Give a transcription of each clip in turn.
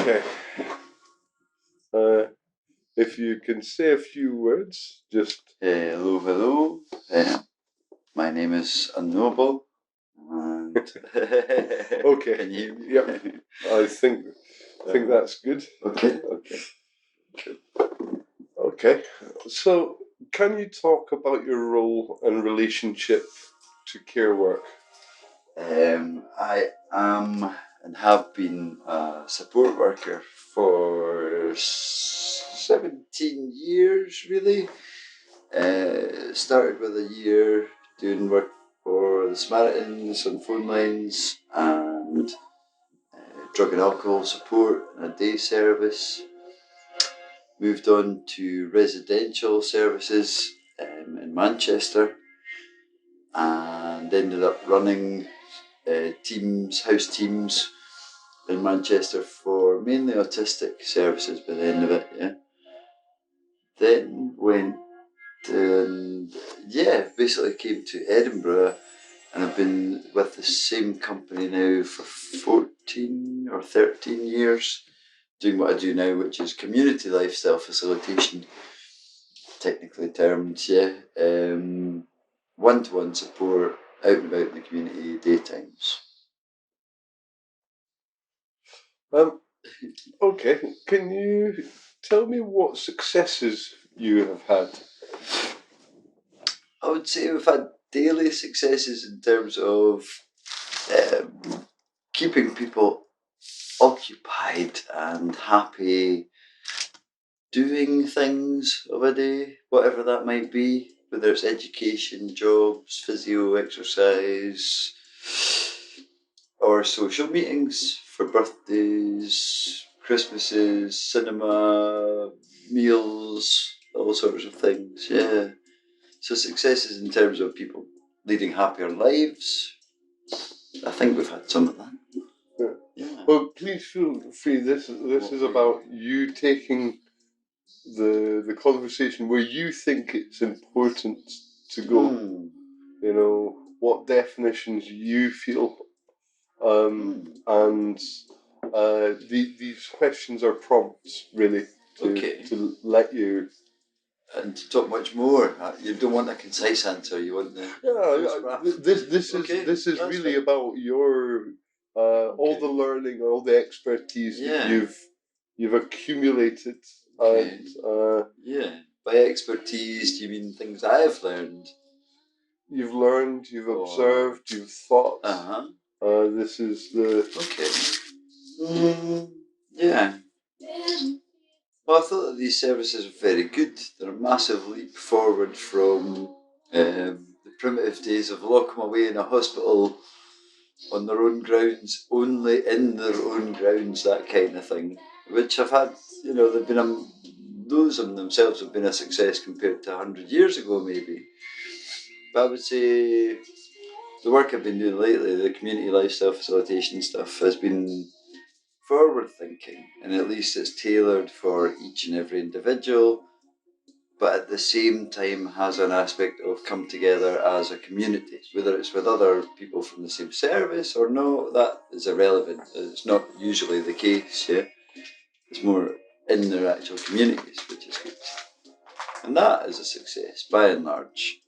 Okay. If you can say a few words, just... Hello. My name is Unknowable. And Okay. Can you hear me? Yep. I think that's good. Okay. Okay. So, can you talk about your role and relationship to care work? I am and have been a support worker for 17 years, really. Started with a year doing work for the Samaritans on phone lines and drug and alcohol support and a day service. Moved on to residential services in Manchester and ended up running house teams in Manchester for mainly autistic services by the end of it, yeah. Then went and basically came to Edinburgh, and I've been with the same company now for 14 or 13 years, doing what I do now, which is community lifestyle facilitation, technically termed, yeah. One-to-one support, out and about in the community, daytimes. Okay. Can you tell me what successes you have had? I would say we've had daily successes in terms of keeping people occupied and happy doing things of a day, whatever that might be, whether it's education, jobs, physio, exercise, or social meetings for birthdays, Christmases, cinema, meals, all sorts of things, yeah. So successes in terms of people leading happier lives. I think we've had some of that. Yeah. Well, please feel free. This is about you taking the conversation where you think it's important to go. You know, what definitions you feel, and these questions are prompts really to let you. And to talk much more. You don't want a concise answer. You want the This is really fine. About your all the learning, all the expertise that you've accumulated. Okay. And by expertise, do you mean things I've learned? You've learned, you've observed, you've thought. This is the... Okay. Yeah. Well, I thought that these services are very good. They're a massive leap forward from the primitive days of lock them away in a hospital on their own grounds, only in their own grounds, that kind of thing. Which have had, they've been those of themselves have been a success compared to 100 years ago, maybe. But I would say the work I've been doing lately, the community lifestyle facilitation stuff, has been forward thinking, and at least it's tailored for each and every individual, but at the same time has an aspect of come together as a community. Whether it's with other people from the same service or no, that is irrelevant. It's not usually the case, yeah. It's more in their actual communities, which is good. And that is a success, by and large.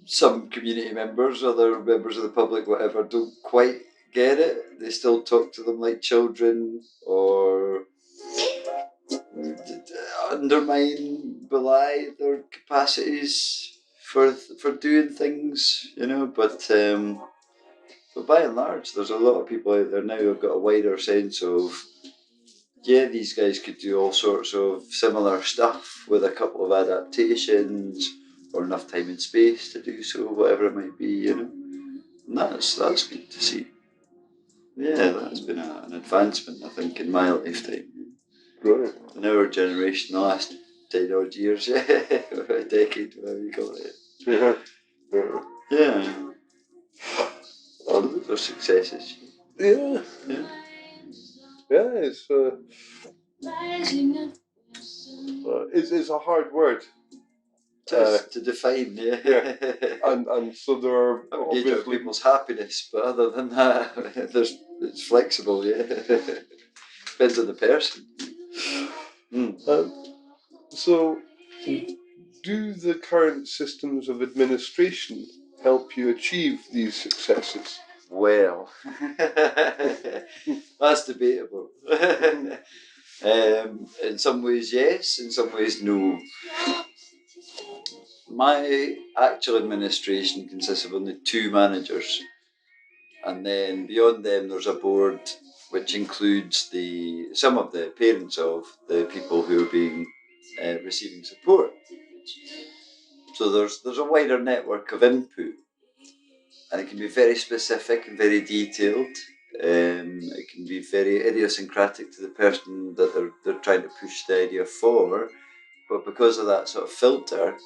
Some community members, other members of the public, whatever, don't quite get it. They still talk to them like children, or undermine, belie their capacities for doing things, But by and large, there's a lot of people out there now who've got a wider sense of, these guys could do all sorts of similar stuff with a couple of adaptations or enough time and space to do so, whatever it might be, And that's good to see. Yeah, that's been an advancement, I think, in my lifetime. Brilliant. In our generation, the last 10 odd years, a decade, whatever you call it. Yeah. All of those are successes. Yeah, it's a hard word. To define, yeah. And so there are I would gauge out obviously people's happiness, but other than that, it's flexible, yeah. Depends on the person. So, do the current systems of administration help you achieve these successes? Well, that's debatable. In some ways, yes. In some ways, no. My actual administration consists of only 2 managers, and then beyond them, there's a board which includes some of the parents of the people who are being receiving support. So there's a wider network of input, and it can be very specific and very detailed. It can be very idiosyncratic to the person that they're trying to push the idea for, but because of that sort of filter,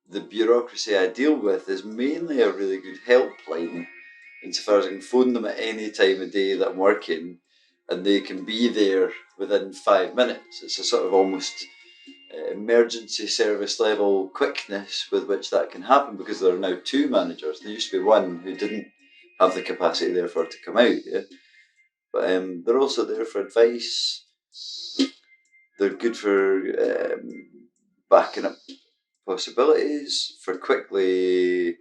the bureaucracy I deal with is mainly a really good helpline, insofar as I can phone them at any time of day that I'm working, and they can be there within 5 minutes. It's a sort of almost emergency service level quickness with which that can happen, because there are now 2 managers. There used to be one who didn't have the capacity therefore to come out, yeah? But they're also there for advice. They're good for backing up possibilities, for quickly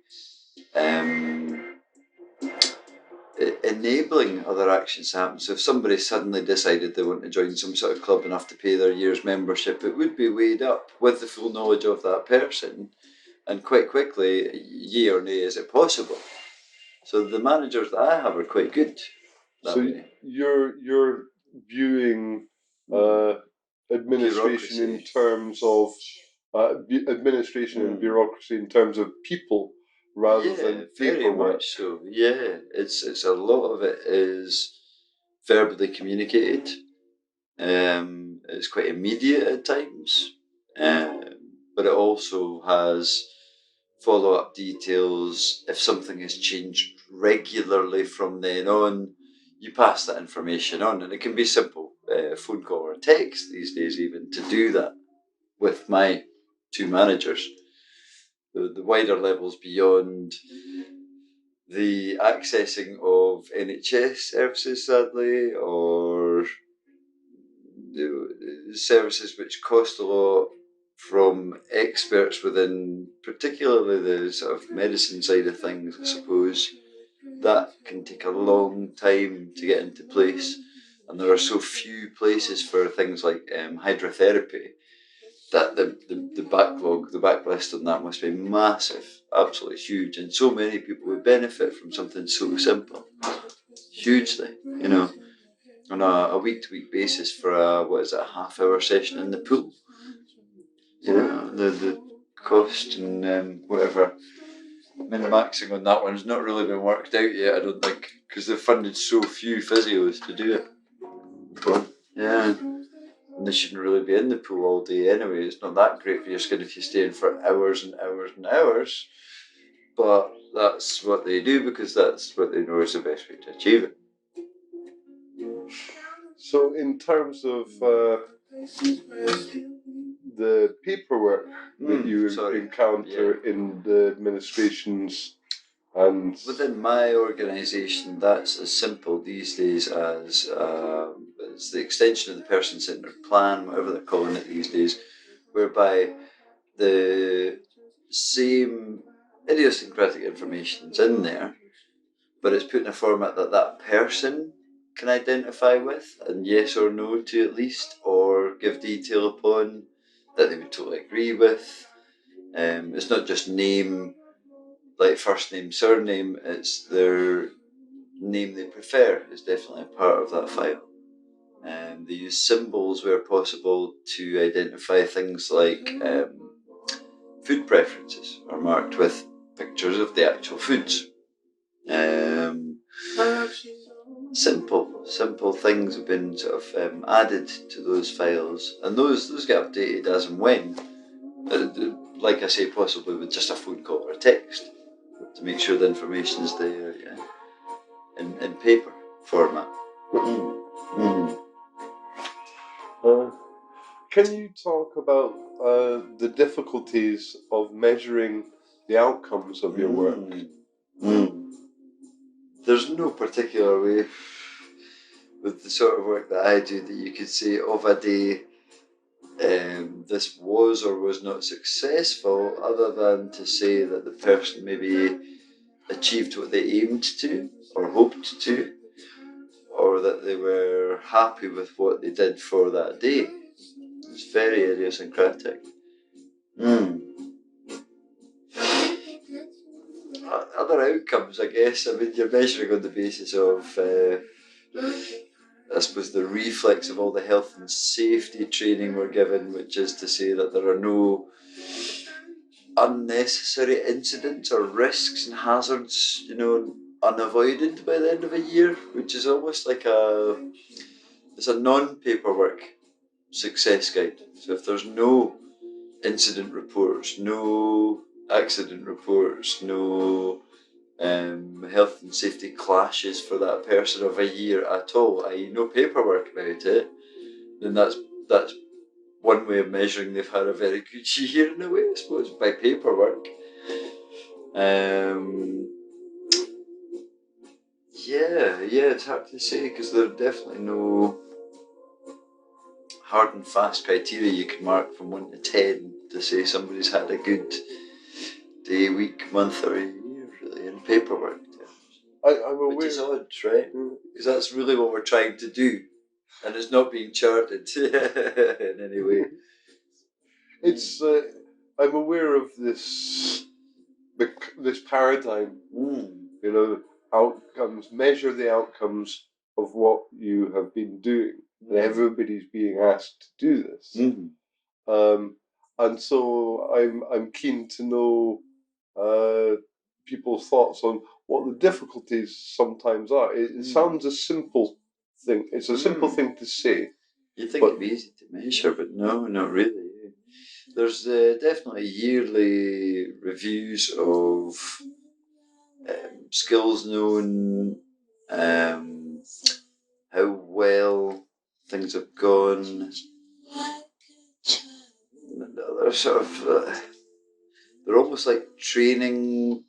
enabling other actions to happen. So if somebody suddenly decided they want to join some sort of club and have to pay their year's membership, it would be weighed up with the full knowledge of that person, and quite quickly, yea or nay, is it possible? So the managers that I have are quite good. So you're viewing administration in terms of administration and bureaucracy in terms of people rather than very paperwork. much so. Yeah, it's a lot of it is verbally communicated. It's quite immediate at times, but it also has follow-up details. If something has changed regularly from then on, you pass that information on, and it can be simple, phone call or text these days even, to do that with my 2 managers. The wider levels beyond the accessing of NHS services, sadly, or the services which cost a lot, from experts within particularly the sort of medicine side of things, I suppose, that can take a long time to get into place. And there are so few places for things like hydrotherapy that the backlog, the backlist on that must be massive, absolutely huge. And so many people would benefit from something so simple, hugely, on a week-to-week basis for a half-hour session in the pool. The cost and whatever min-maxing on that one's not really been worked out yet, I don't think, because they've funded so few physios to do it. Yeah, and they shouldn't really be in the pool all day anyway. It's not that great for your skin if you stay in for hours and hours and hours, but that's what they do because that's what they know is the best way to achieve it. So in terms of the paperwork that you encounter in the administrations and within my organisation, that's as simple these days as it's the extension of the person-centred plan, whatever they're calling it these days, whereby the same idiosyncratic information's in there, but it's put in a format that that person can identify with, and yes or no to at least, or give detail upon that they would totally agree with. It's not just name, like first name, surname, it's their name they prefer is definitely a part of that file. They use symbols where possible to identify things like food preferences are marked with pictures of the actual foods. Simple things have been sort of added to those files, and those get updated as and when. Like I say, possibly with just a phone call or a text to make sure the information is there, in paper format. Can you talk about the difficulties of measuring the outcomes of your work? There's no particular way with the sort of work that I do that you could say of a day this was or was not successful, other than to say that the person maybe achieved what they aimed to or hoped to, or that they were happy with what they did for that day. It's very idiosyncratic. Other outcomes, I guess, I mean, you're measuring on the basis of, I suppose, the reflex of all the health and safety training we're given, which is to say that there are no unnecessary incidents or risks and hazards, unavoided by the end of a year, which is almost like it's a non-paperwork success guide. So if there's no incident reports, no accident reports, no health and safety clashes for that person of a year at all, i.e. no paperwork about it, then that's one way of measuring they've had a very good year in a way, I suppose, by paperwork. Yeah, it's hard to say because there are definitely no hard and fast criteria you can mark from 1 to 10 to say somebody's had a good day, week, month, or a year, really, in paperwork terms. I'm aware. Which is odd, right? Because that's really what we're trying to do, and it's not being charted in any way. It's I'm aware of this paradigm. Outcomes, measure the outcomes of what you have been doing, and everybody's being asked to do this. And so I'm keen to know people's thoughts on what the difficulties sometimes are. It sounds a simple thing. It's a simple thing to say. You'd think it'd be easy to measure, but no, not really. There's definitely yearly reviews of skills known, how well things have gone. They're sort of, they're almost like training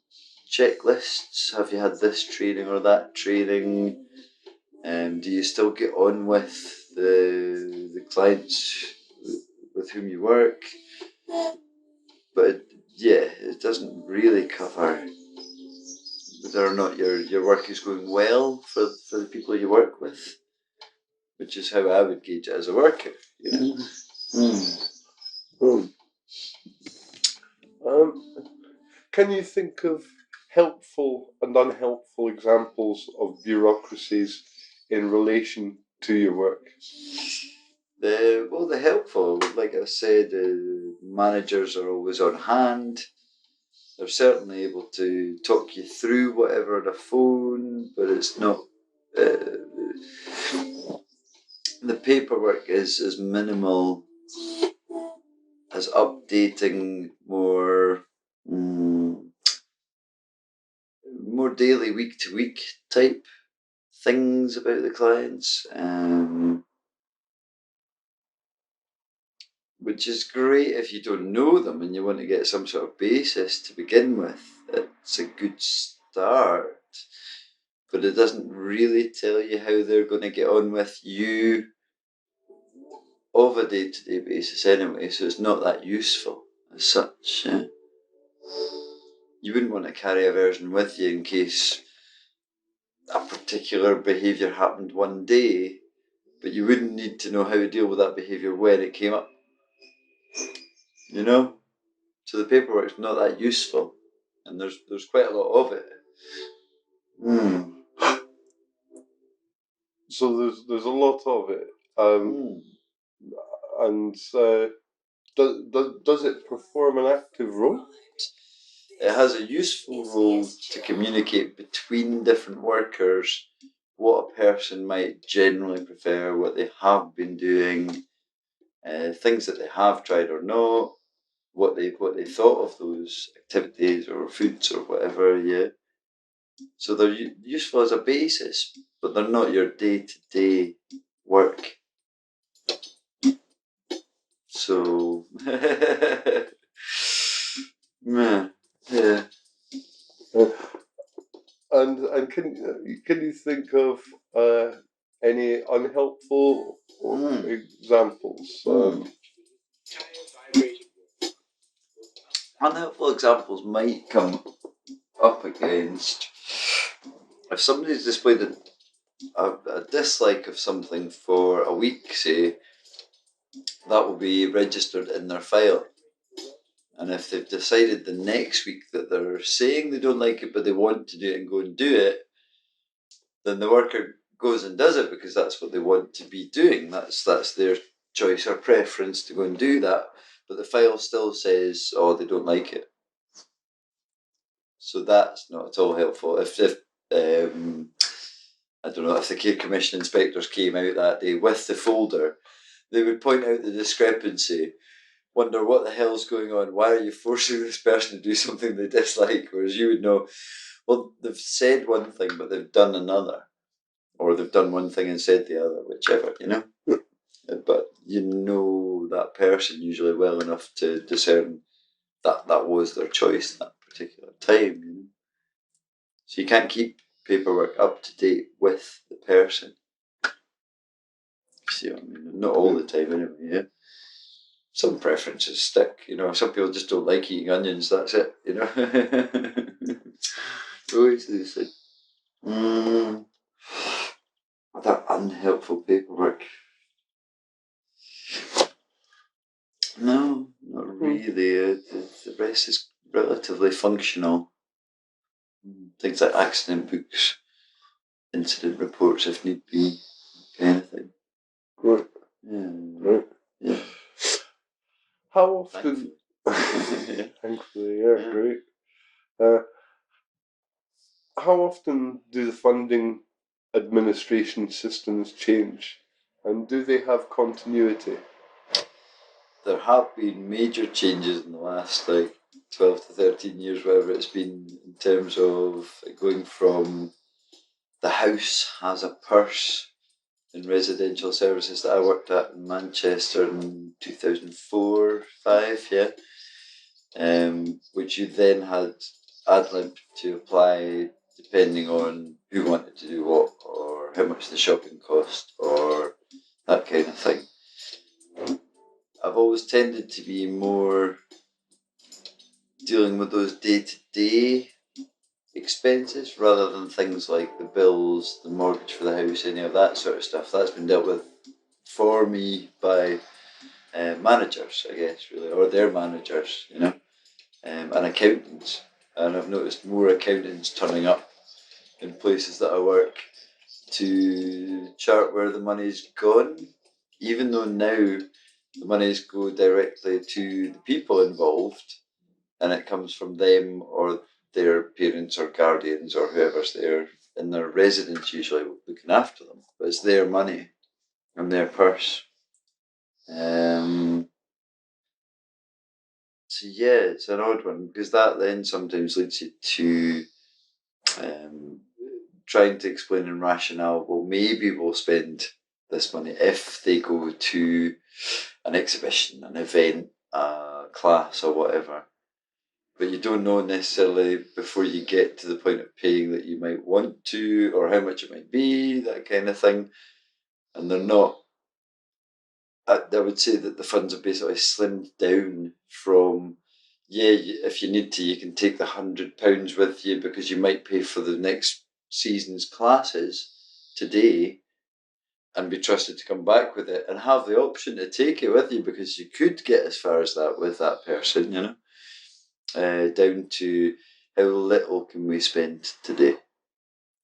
checklists. Have you had this training or that training? Do you still get on with the clients with whom you work? But it doesn't really cover whether or not your work is going well for the people you work with, which is how I would gauge it as a worker. Can you think of helpful and unhelpful examples of bureaucracies in relation to your work? The helpful, like I said, managers are always on hand. They're certainly able to talk you through whatever on a phone, but it's not. The paperwork is as minimal as updating more daily, week to week type things about the clients, which is great if you don't know them and you want to get some sort of basis to begin with. It's a good start, but it doesn't really tell you how they're going to get on with you of a day-to-day basis anyway, so it's not that useful as such. You wouldn't want to carry a version with you in case a particular behaviour happened one day, but you wouldn't need to know how to deal with that behaviour when it came up. So the paperwork's not that useful, and there's quite a lot of it. So there's a lot of it, and does it perform an active role? It has a useful role to communicate between different workers what a person might generally prefer, what they have been doing, things that they have tried or not, what they thought of those activities or foods or whatever. So they're useful as a basis, but they're not your day-to-day work. So, yeah. And can you think of any unhelpful examples? Unhelpful examples might come up against if somebody's displayed a dislike of something for a week, say, that will be registered in their file. And if they've decided the next week that they're saying they don't like it but they want to do it and go and do it, then the worker goes and does it because that's what they want to be doing. That's their choice or preference to go and do that. But the file still says, oh, they don't like it. So that's not at all helpful. If I don't know, if the Care Commission inspectors came out that day with the folder, they would point out the discrepancy, wonder what the hell's going on, why are you forcing this person to do something they dislike? Whereas you would know, well, they've said one thing but they've done another, or they've done one thing and said the other, whichever, you know. But you know that person usually well enough to discern that that was their choice at that particular time, you know. So you can't keep paperwork up to date with the person. See what I mean? Not all the time anyway, yeah. Some preferences stick, you know. Some people just don't like eating onions, that's it, you know. Always these things. That unhelpful paperwork. No, not really. The rest is relatively functional. Things like accident books, incident reports if need be, kind of thing. Right. Yeah. Right. Yeah. How often? Thankfully, yeah, great. How often do the funding administration systems change, and do they have continuity? There have been major changes in the last 12 to 13 years, whatever it's been, in terms of going from the house has a purse in residential services that I worked at in Manchester in 2004-5, yeah, which you then had ad lib to apply depending on who wanted to do what, or how much the shopping cost, or that kind of thing. I've always tended to be more dealing with those day-to-day expenses rather than things like the bills, the mortgage for the house, any of that sort of stuff. That's been dealt with for me by managers, I guess, really, or their managers, you know, and accountants. And I've noticed more accountants turning up in places that I work to chart where the money's gone, even though now the monies go directly to the people involved and it comes from them or their parents or guardians or whoever's there in their residence, usually looking after them. But it's their money and their purse. So yeah, it's an odd one because that then sometimes leads you to trying to explain in rationale, well, maybe we'll spend this money if they go to an exhibition, an event, a class or whatever. But you don't know necessarily before you get to the point of paying that you might want to, or how much it might be, that kind of thing. And they're not, I would say that the funds are basically slimmed down from, yeah, if you need to, you can take the £100 with you because you might pay for the next season's classes today and be trusted to come back with it and have the option to take it with you because you could get as far as that with that person, you know. Down to how little can we spend today,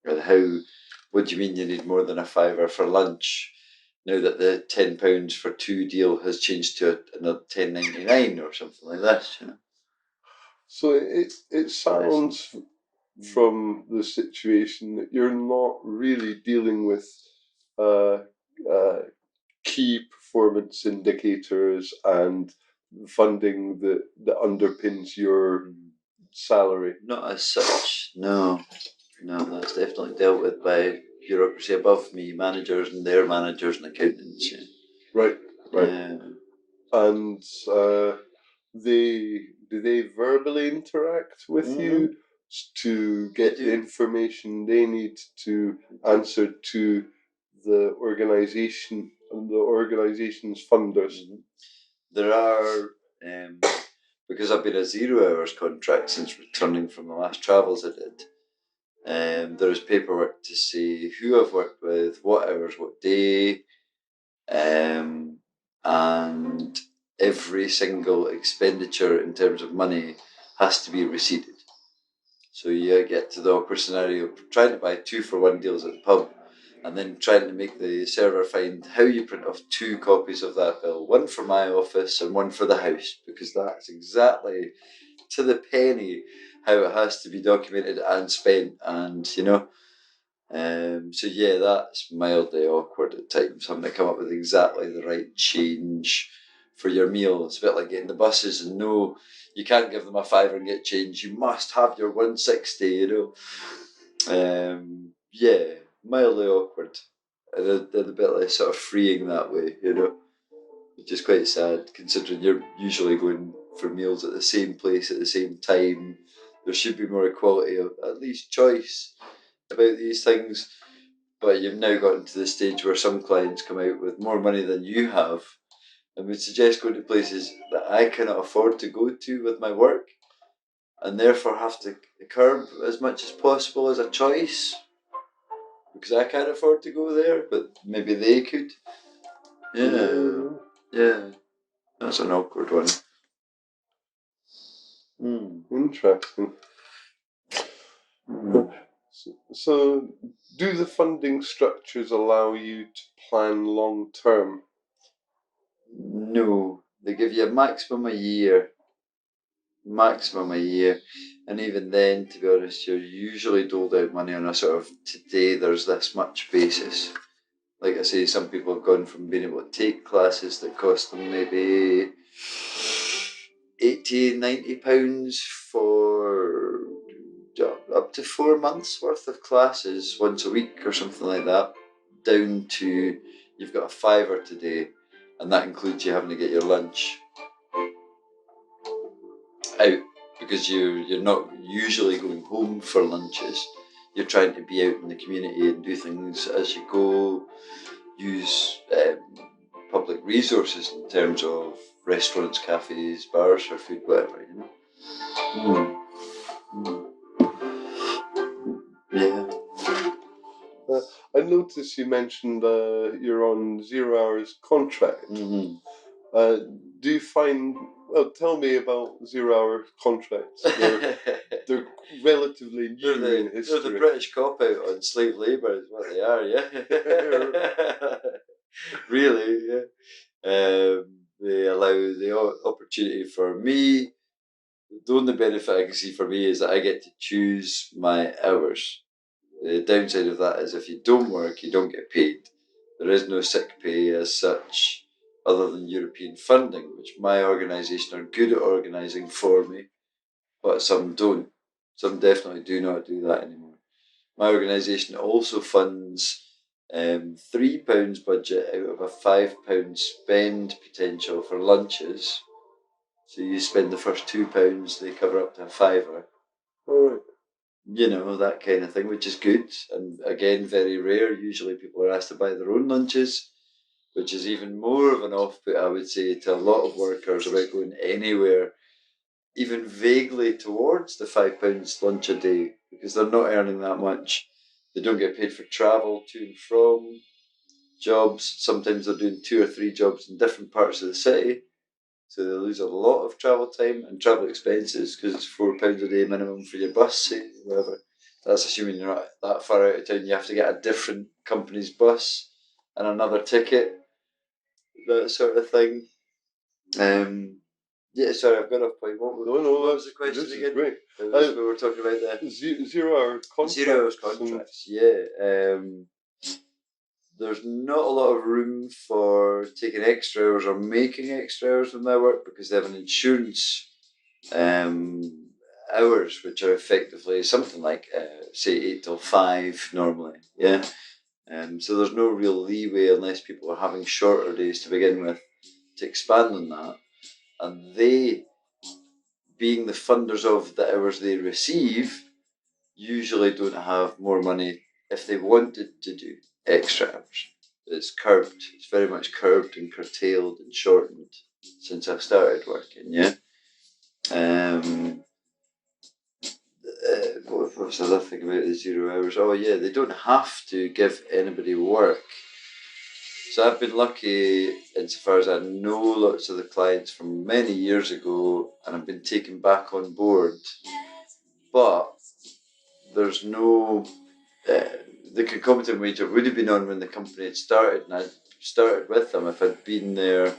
or what do you mean you need more than a fiver for lunch now that the £10 for two deal has changed to another £10.99 or something like that, you know. So it sounds from the situation that you're not really dealing with uh, key performance indicators and funding that underpins your salary. Not as such, no. No, that's definitely dealt with by bureaucracy above me, managers and their managers and accountants. Yeah. Right, right. Yeah. and do they verbally interact with you to get the information they need to answer to the organization's funders? There are, because I've been a 0 hours contract since returning from the last travels I did. There is paperwork to say who I've worked with, what hours, what day, and every single expenditure in terms of money has to be receipted. So you get to the awkward scenario of trying to buy 2-for-1 deals at the pub and then trying to make the server find how you print off 2 copies of that bill, one for my office and one for the house, because that's exactly to the penny how it has to be documented and spent, and so yeah, that's mildly awkward at times, having to come up with exactly the right change for your meal. It's a bit like getting the buses and no, you can't give them a £5 and get change. You must have your 160, Yeah, mildly awkward. And a bit less sort of freeing that way, which is quite sad considering you're usually going for meals at the same place at the same time. There should be more equality of at least choice about these things. But you've now gotten to the stage where some clients come out with more money than you have and would suggest going to places that I cannot afford to go to with my work and therefore have to curb as much as possible as a choice because I can't afford to go there, but maybe they could. Yeah. That's an awkward one. Interesting. So, do the funding structures allow you to plan long term? No, they give you a maximum a year. And even then, to be honest, you're usually doled out money on a sort of today there's this much basis. Like I say, some people have gone from being able to take classes that cost them maybe £80, £90 for up to 4 months worth of classes once a week or something like that, down to you've got a fiver today, and that includes you having to get your lunch out because you're not usually going home for lunches. You're trying to be out in the community and do things as you go, use public resources in terms of restaurants, cafes, bars for food, whatever, Yeah. I noticed you mentioned you're on 0 hours contract. Do you find? Well, tell me about 0 hour contracts. They're relatively new in history. They're the British cop out on slave labour, is what they are. Yeah. Really, yeah. They allow the opportunity for me. The only benefit I can see for me is that I get to choose my hours. The downside of that is if you don't work, you don't get paid. There is no sick pay as such, other than European funding, which my organisation are good at organising for me, but some don't. Some definitely do not do that anymore. My organisation also funds £3 budget out of a £5 spend potential for lunches. So you spend the first £2, they cover up to a fiver. Alright. That kind of thing, which is good. And again, very rare. Usually people are asked to buy their own lunches, which is even more of an off-put, I would say, to a lot of workers about going anywhere, even vaguely towards the £5 lunch a day, because they're not earning that much. They don't get paid for travel to and from jobs. Sometimes they're doing 2 or 3 jobs in different parts of the city. So they lose a lot of travel time and travel expenses because it's £4 a day minimum for your bus, say, whatever. That's assuming you're not that far out of town. You have to get a different company's bus and another ticket, that sort of thing. Sorry, I've got off point. What was the question this again? Is great. We were talking about the 0 hour contracts. 0 hours contracts, yeah. There's not a lot of room for taking extra hours or making extra hours with my work because they have an insurance hours, which are effectively something like, say, 8 till 5 normally, yeah. So there's no real leeway unless people are having shorter days to begin with. to expand on that, and they, being the funders of the hours they receive, usually don't have more money if they wanted to do extra hours. It's curbed. It's very much curbed and curtailed and shortened since I've started working. Yeah. What's the other thing about the 0 hours? Oh yeah, they don't have to give anybody work. So I've been lucky insofar as I know lots of the clients from many years ago, and I've been taken back on board. But there's no the concomitant wage I would have been on when the company had started, and I started with them if I'd been there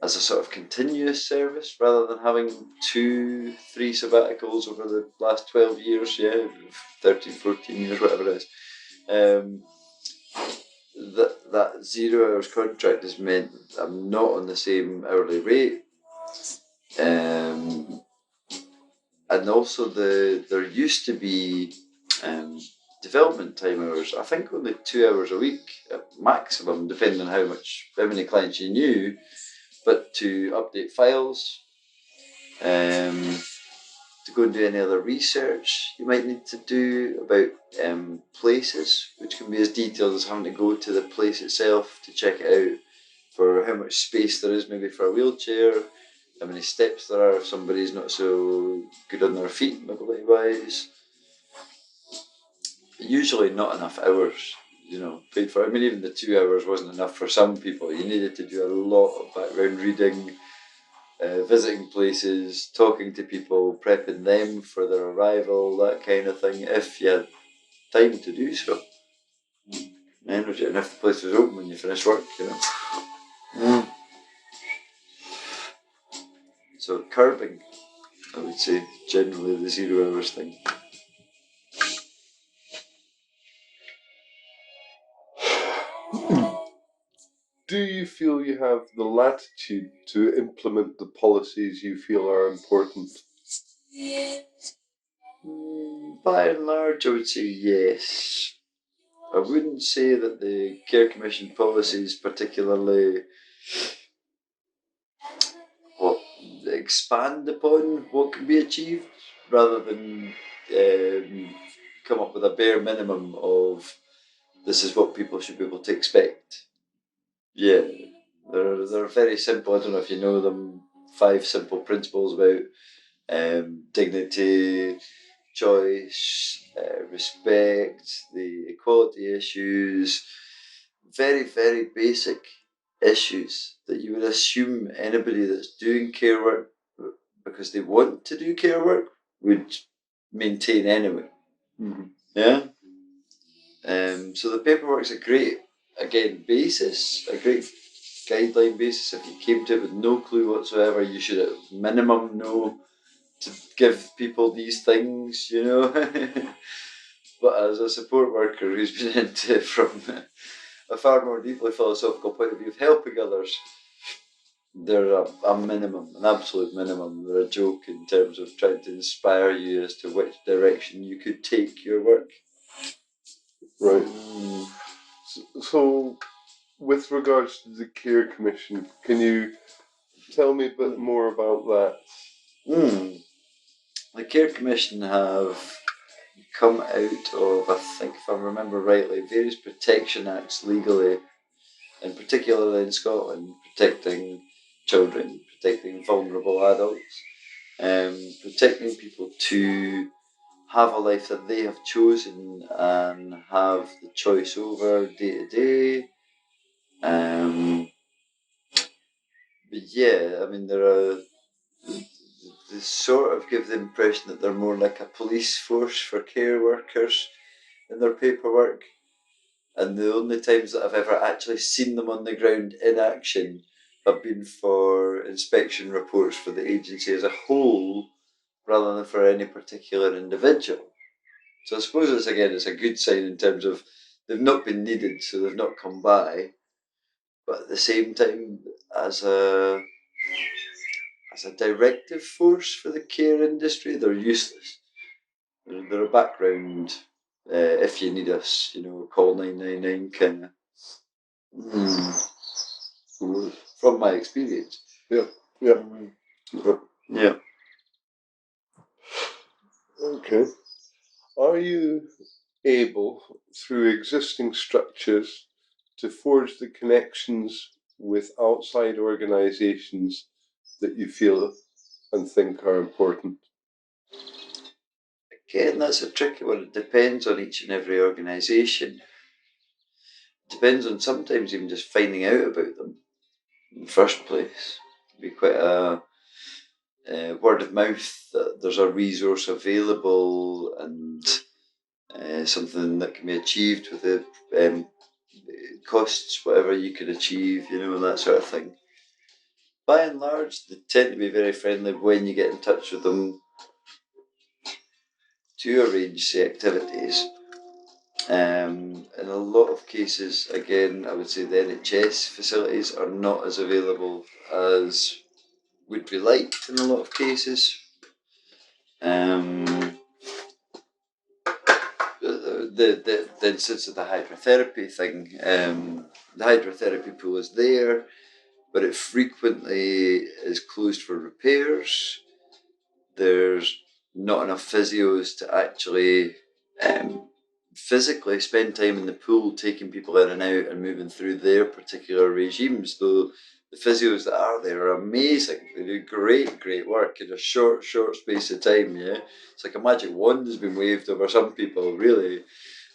as a sort of continuous service rather than having 2-3 sabbaticals over the last 12 years, 13, 14 years, whatever it is. That 0 hours contract has meant I'm not on the same hourly rate. And also there used to be development time hours. I think only 2 hours a week at maximum, depending on how many clients you knew, but to update files, to go and do any other research you might need to do about places, which can be as detailed as having to go to the place itself to check it out for how much space there is maybe for a wheelchair, how many steps there are if somebody's not so good on their feet mobility wise. Usually not enough hours, paid for. I mean, even the 2 hours wasn't enough for some people. You needed to do a lot of background reading, visiting places, talking to people, prepping them for their arrival, that kind of thing, if you had time to do so. Energy, and if the place was open when you finish work, So curbing, I would say, generally the 0 hours thing. Do you feel you have the latitude to implement the policies you feel are important? By and large, I would say yes. I wouldn't say that the Care Commission policies particularly expand upon what can be achieved, rather than come up with a bare minimum of this is what people should be able to expect. Yeah, they're very simple. I don't know if you know them. 5 simple principles about dignity, choice, respect, the equality issues. Very, very basic issues that you would assume anybody that's doing care work because they want to do care work would maintain anyway. Mm-hmm. Yeah. So the paperwork's a great, again, basis, a great guideline basis. If you came to it with no clue whatsoever, you should at minimum know to give people these things, But as a support worker who's been into it from a far more deeply philosophical point of view of helping others, they're a minimum, an absolute minimum. They're a joke in terms of trying to inspire you as to which direction you could take your work. Right. So, with regards to the Care Commission, can you tell me a bit more about that? The Care Commission have come out of, I think if I remember rightly, various protection acts legally, and particularly in Scotland, protecting children, protecting vulnerable adults, protecting people to have a life that they have chosen and have the choice over day to day. But yeah, I mean, they sort of give the impression that they're more like a police force for care workers in their paperwork. And the only times that I've ever actually seen them on the ground in action have been for inspection reports for the agency as a whole, rather than for any particular individual. So I suppose it's a good sign in terms of they've not been needed, so they've not come by. But at the same time, as a directive force for the care industry, they're useless. They're a background. If you need us, call 999 kind of. from my experience. Yeah. Okay. Are you able, through existing structures, to forge the connections with outside organisations that you feel and think are important? Again, that's a tricky one. It depends on each and every organisation. It depends on sometimes even just finding out about them in the first place. It'd be quite a word of mouth that there's a resource available and something that can be achieved with the costs, whatever you could achieve, that sort of thing. By and large, they tend to be very friendly when you get in touch with them to arrange, say, activities. In a lot of cases, again, I would say the NHS facilities are not as available as would be liked in a lot of cases. The instance of the hydrotherapy thing, the hydrotherapy pool is there, but it frequently is closed for repairs. There's not enough physios to actually physically spend time in the pool, taking people in and out and moving through their particular regimes, though the physios that are there are amazing. They do great work in a short space of time, yeah? It's like a magic wand has been waved over some people, really.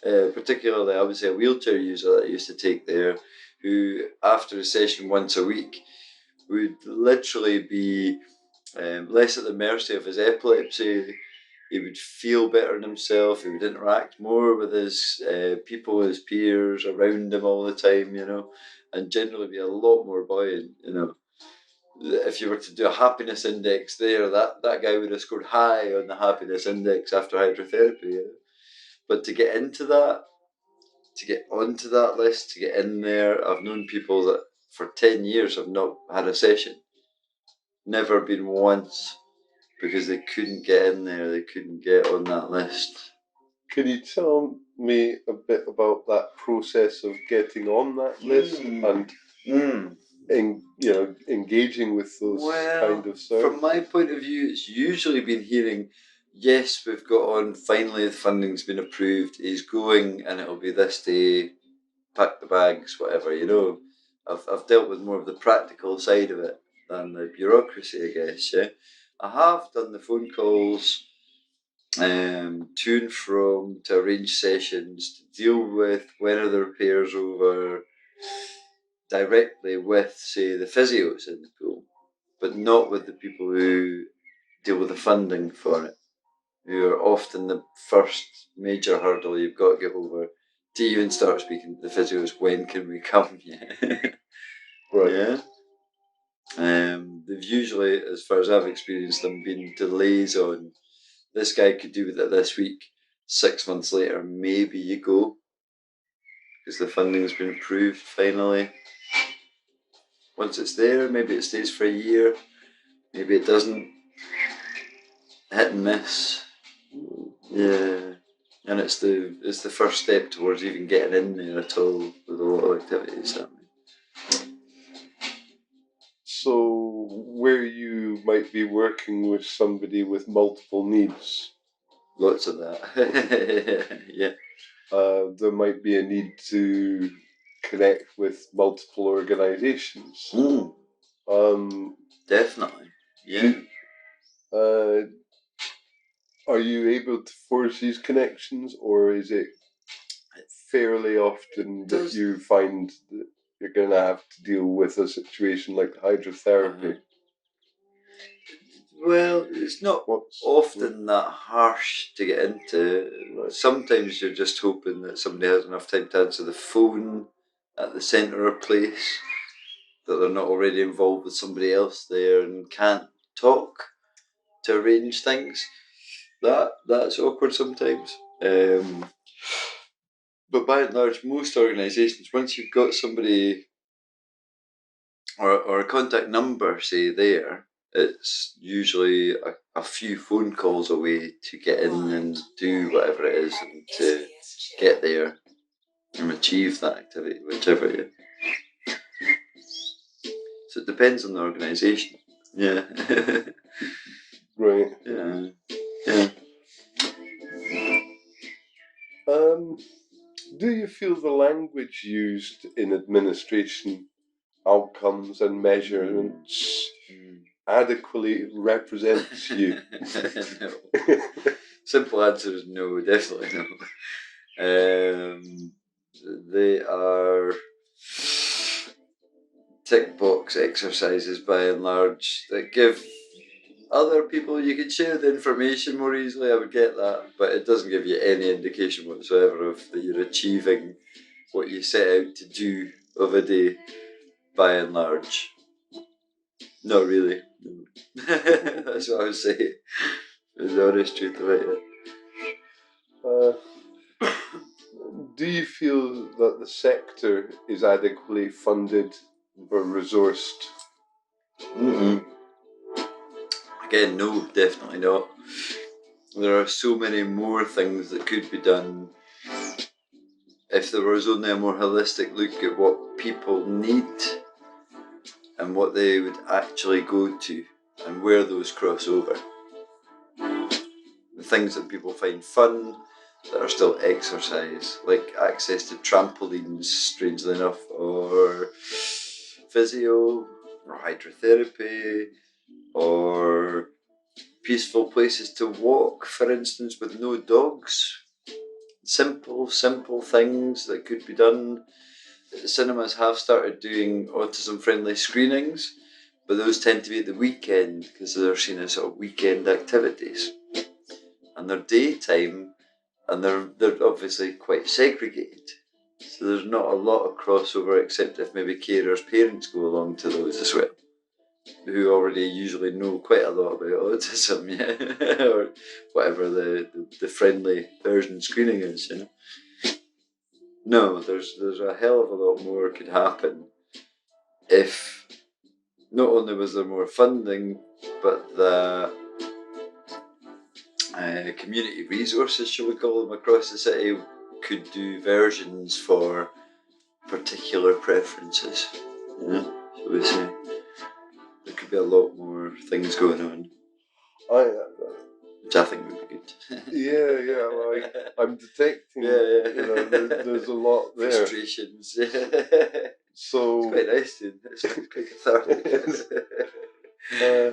Particularly, I would say, a wheelchair user that I used to take there, who, after a session once a week, would literally be less at the mercy of his epilepsy. He would feel better in himself. He would interact more with his people, his peers around him all the time, and generally be a lot more buoyant, If you were to do a happiness index there, that guy would have scored high on the happiness index after hydrotherapy. But to get into that, to get onto that list, to get in there, I've known people that for 10 years have not had a session. Never been once, because they couldn't get in there, they couldn't get on that list. Can you tell me a bit about that process of getting on that list and engaging with those kind of services? From my point of view, it's usually been hearing, yes, we've got on, finally the funding's been approved, he's going, and it'll be this day, pack the bags, whatever, I've dealt with more of the practical side of it than the bureaucracy, I guess, yeah. I have done the phone calls to and from, to arrange sessions, to deal with when are the repairs over, directly with, say, the physios in the pool, but not with the people who deal with the funding for it, who are often the first major hurdle you've got to get over to even start speaking to the physios. When can we come? Right. Yeah. They've usually, as far as I've experienced them, been delays on, this guy could do with it this week. 6 months later, maybe you go, because the funding's been approved finally. Once it's there, maybe it stays for a year, maybe it doesn't. Hit and miss. Yeah. And it's the first step towards even getting in there at all with a lot of activities. So, where you might be working with somebody with multiple needs, lots of that. Yeah. There might be a need to connect with multiple organisations. Definitely. Yeah. Are you able to forge these connections, or is it fairly often that you find that you're going to have to deal with a situation like hydrotherapy? Well, it's not often that harsh to get into. Right. Sometimes you're just hoping that somebody has enough time to answer the phone at the centre of place, that they're not already involved with somebody else there and can't talk to arrange things. That's awkward sometimes. But by and large, most organisations, once you've got somebody or a contact number, say, there, it's usually a few phone calls away to get in and do whatever it is and to get there and achieve that activity, whichever. So it depends on the organisation. Yeah. Right. Yeah. Yeah. Do you feel the language used in administration, outcomes and measurements adequately represents you? No. Simple answer is no, definitely no. They are tick box exercises by and large that give other people, you can share the information more easily, I would get that, but it doesn't give you any indication whatsoever of that you're achieving what you set out to do of a day by and large. Not really. No. That's what I would say. Is the honest truth about it. Do you feel that the sector is adequately funded or resourced? Mm-mm. Again, no, definitely not. There are so many more things that could be done if there was only a more holistic look at what people need and what they would actually go to and where those cross over. The things that people find fun that are still exercise, like access to trampolines, strangely enough, or physio, or hydrotherapy, or peaceful places to walk, for instance, with no dogs. Simple things that could be done. Cinemas have started doing autism-friendly screenings, but those tend to be at the weekend because they're seen as sort of weekend activities, and they're daytime, and they're obviously quite segregated. So there's not a lot of crossover, except if maybe carers' parents go along to those as well, who already usually know quite a lot about autism, yeah, or whatever the friendly version screening is, you know. No, there's a hell of a lot more could happen if not only was there more funding, but the community resources, shall we call them, across the city could do versions for particular preferences. You know, shall we say? There could be a lot more things going on, which I think would be good. Yeah. Like I'm detecting, you know, there's a lot there. Frustrations. So it's quite nice, dude. It's quite cathartic.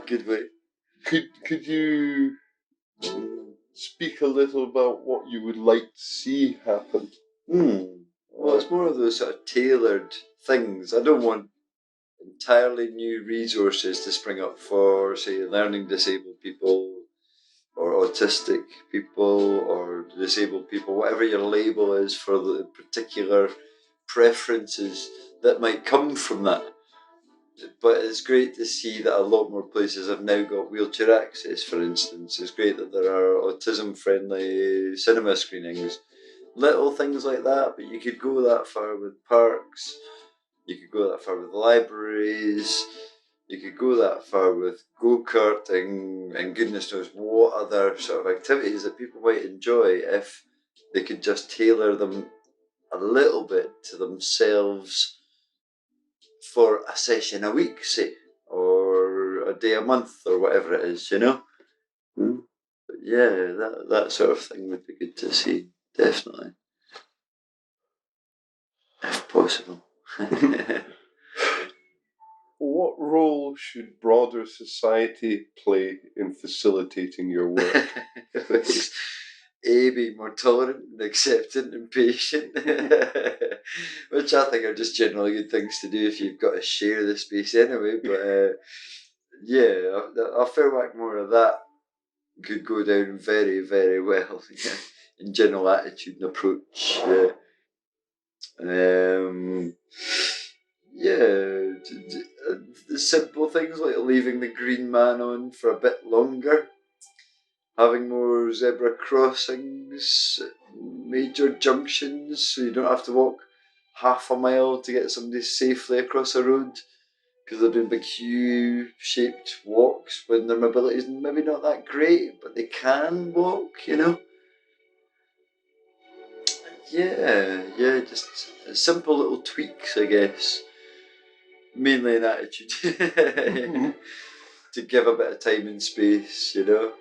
Good way. Could you speak a little about what you would like to see happen? Well, it's more of those sort of tailored things. I don't want entirely new resources to spring up for, say, learning disabled people or autistic people or disabled people, whatever your label is for the particular preferences that might come from that. But it's great to see that a lot more places have now got wheelchair access, for instance. It's great that there are autism-friendly cinema screenings. Little things like that, but you could go that far with parks, you could go that far with libraries, you could go that far with go-karting, and goodness knows what other sort of activities that people might enjoy if they could just tailor them a little bit to themselves for a session a week, say, or a day a month, or whatever it is, you know? But yeah, that sort of thing would be good to see, definitely. If possible. What role should broader society play in facilitating your work? A, being more tolerant and acceptant and patient, which I think are just generally good things to do if you've got to share the space anyway. But yeah, a fair whack more of that could go down very, very well, yeah, in general attitude and approach. Yeah, simple things like leaving the green man on for a bit longer, having more zebra crossings, major junctions, so you don't have to walk half a mile to get somebody safely across a road because they're doing big U-shaped walks when their mobility is maybe not that great, but they can walk, you know. Yeah, just simple little tweaks, I guess. mainly an attitude. To give a bit of time and space, you know.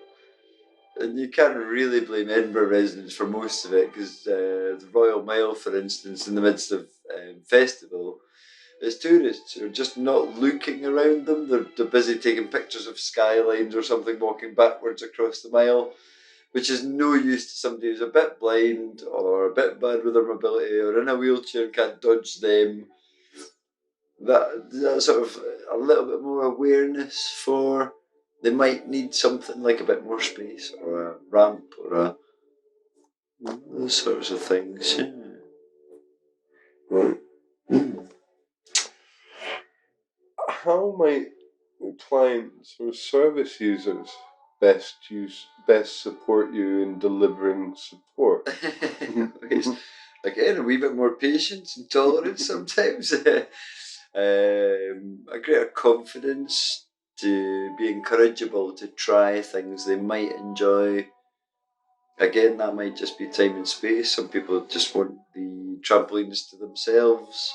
And you can't really blame Edinburgh residents for most of it, because the Royal Mile, for instance, in the midst of festival, is tourists who are just not looking around them. They're busy taking pictures of skylines or something, walking backwards across the mile, which is no use to somebody who's a bit blind or a bit bad with their mobility or in a wheelchair and can't dodge them. That sort of a little bit more awareness for they might need something like a bit more space or a ramp or those sorts of things. Yeah. Right. Mm. How might clients or service users best support you in delivering support? Again, a wee bit more patience and tolerance sometimes. A greater confidence to be encourageable to try things they might enjoy. Again, that might just be time and space. Some people just want the trampolines to themselves,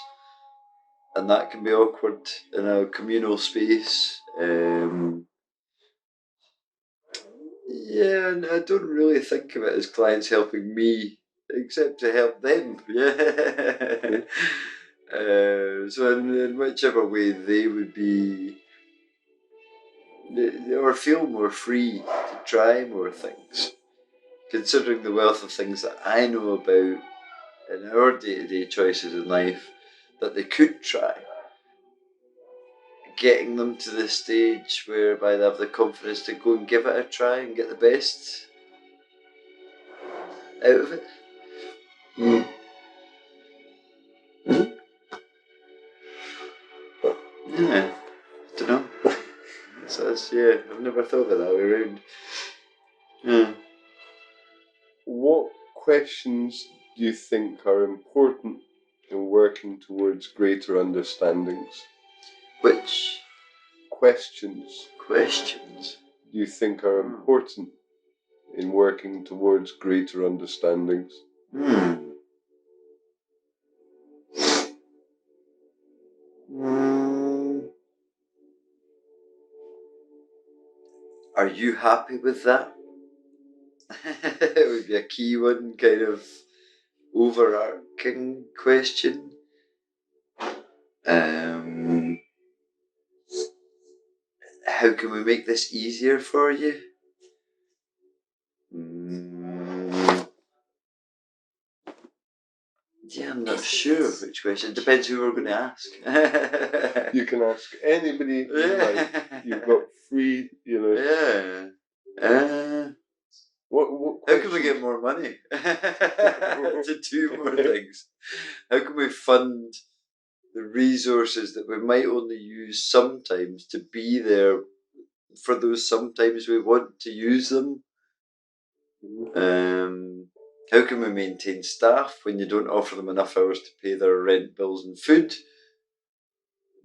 and that can be awkward in a communal space. Yeah, and I don't really think of it as clients helping me, except to help them. Yeah. So in whichever way they would be, or feel more free to try more things, considering the wealth of things that I know about in our day-to-day choices in life that they could try. Getting them to the stage whereby they have the confidence to go and give it a try and get the best out of it. Mm. Mm. Yeah, I don't know. Yeah, I've never thought of it that way around. Yeah. What questions do you think are important in working towards greater understandings? Which Questions questions do you think are important in working towards greater understandings? Are you happy with that? It would be a key one, kind of overarching question. How can we make this easier for you? Yeah, I'm not sure which question. It depends who we're going to ask. You can ask anybody you like. You've got free, Yeah. What How can we get more money to do more things? How can we fund the resources that we might only use sometimes to be there for those sometimes we want to use them? How can we maintain staff when you don't offer them enough hours to pay their rent, bills and food?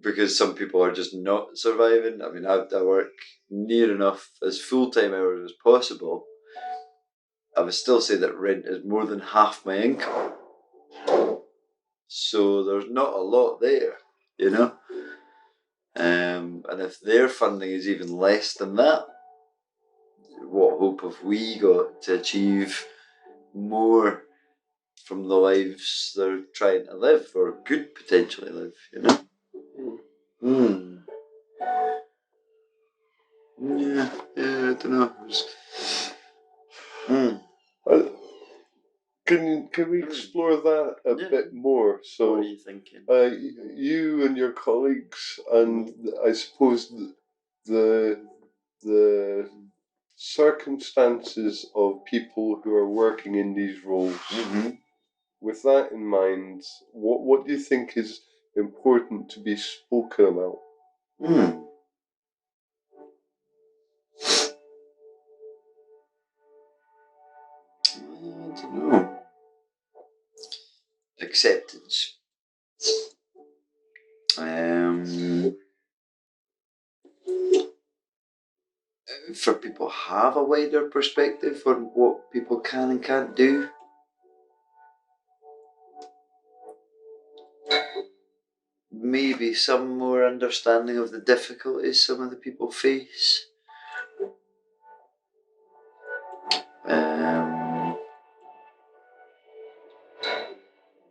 Because some people are just not surviving. I mean, I work near enough as full-time hours as possible. I would still say that rent is more than half my income. So there's not a lot there, you know? And if their funding is even less than that, what hope have we got to achieve more from the lives they're trying to live or could potentially live, you know? Yeah, I don't know. Can we explore that a bit more? So, what are you thinking? You and your colleagues, and I suppose the circumstances of people who are working in these roles. With that in mind, what do you think is important to be spoken about? I don't know. Acceptance. For people have a wider perspective on what people can and can't do. maybe some more understanding of the difficulties some of the people face.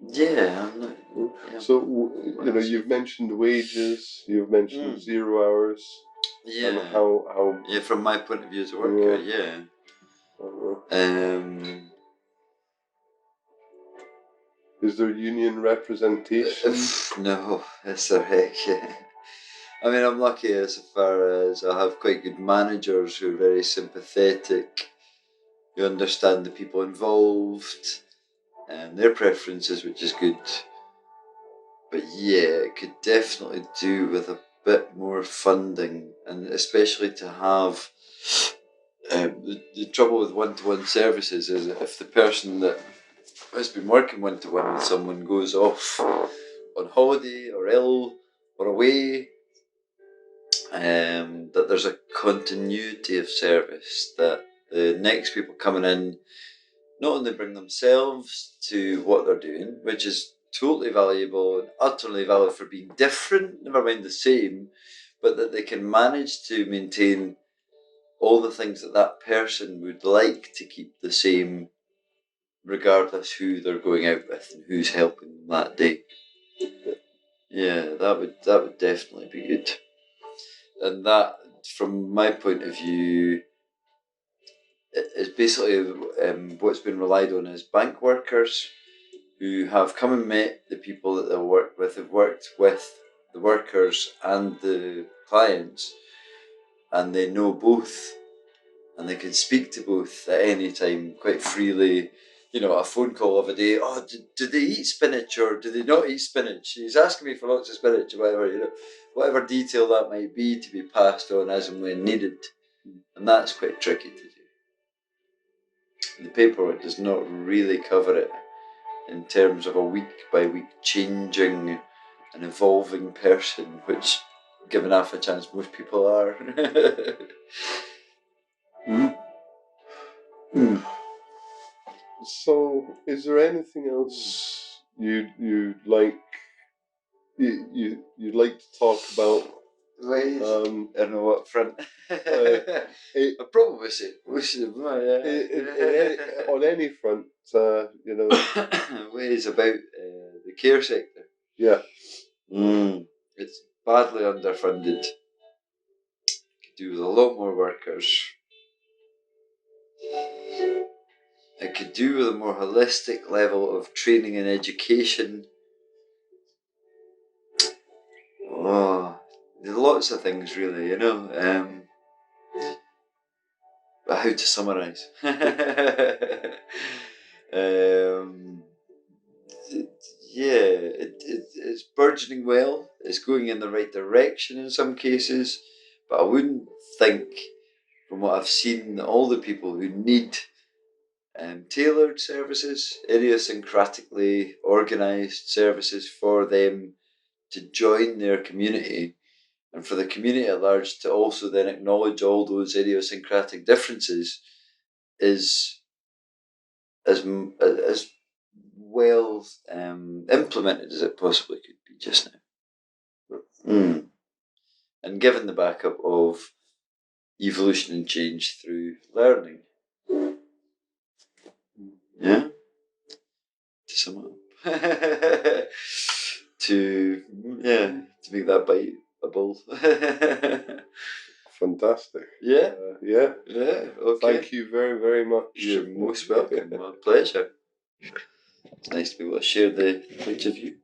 Yeah, I'm not. Yeah. So you've mentioned wages, you've mentioned 0 hours, yeah, and how yeah. From my point of view as a worker, yeah. Is there union representation? No, that's a heck. Yeah. I mean, I'm lucky as far as I have quite good managers who are very sympathetic, who understand the people involved and their preferences, which is good. But yeah, it could definitely do with a bit more funding, and especially to have. The trouble with one-to-one services is if the person that has been working one-to-one with someone goes off on holiday or ill or away, that there's a continuity of service, that the next people coming in not only bring themselves to what they're doing, which is totally valuable and utterly valid for being different, never mind the same, but that they can manage to maintain all the things that that person would like to keep the same, regardless who they're going out with and who's helping them that day. Yeah, that would definitely be good. And that, from my point of view, is basically what's been relied on is bank workers who have come and met the people that they'll work with, have worked with the workers and the clients, and they know both, and they can speak to both at any time quite freely. A phone call of a day. Oh, did they eat spinach or did they not eat spinach? He's asking me for lots of spinach or whatever. Whatever detail that might be to be passed on as and when needed, and that's quite tricky to do. The paperwork does not really cover it in terms of a week by week changing and evolving person, which, given half a chance, most people are. So, is there anything else you'd like you'd like to talk about? I don't know what front. I probably say on any front, ways about the care sector. Yeah. It's badly underfunded. Could do with a lot more workers. It could do with a more holistic level of training and education. Oh, there's lots of things really, But how to summarise? It's burgeoning well. It's going in the right direction in some cases, but I wouldn't think, from what I've seen, that all the people who need tailored services, idiosyncratically organised services for them to join their community, and for the community at large to also then acknowledge all those idiosyncratic differences, is as well implemented as it possibly could be just now. And given the backup of evolution and change through learning. Yeah? To sum up. to make that biteable. Fantastic. Yeah? Yeah. Okay. Thank you very, very much. You're most welcome. My pleasure. It's nice to be able to share the point of view.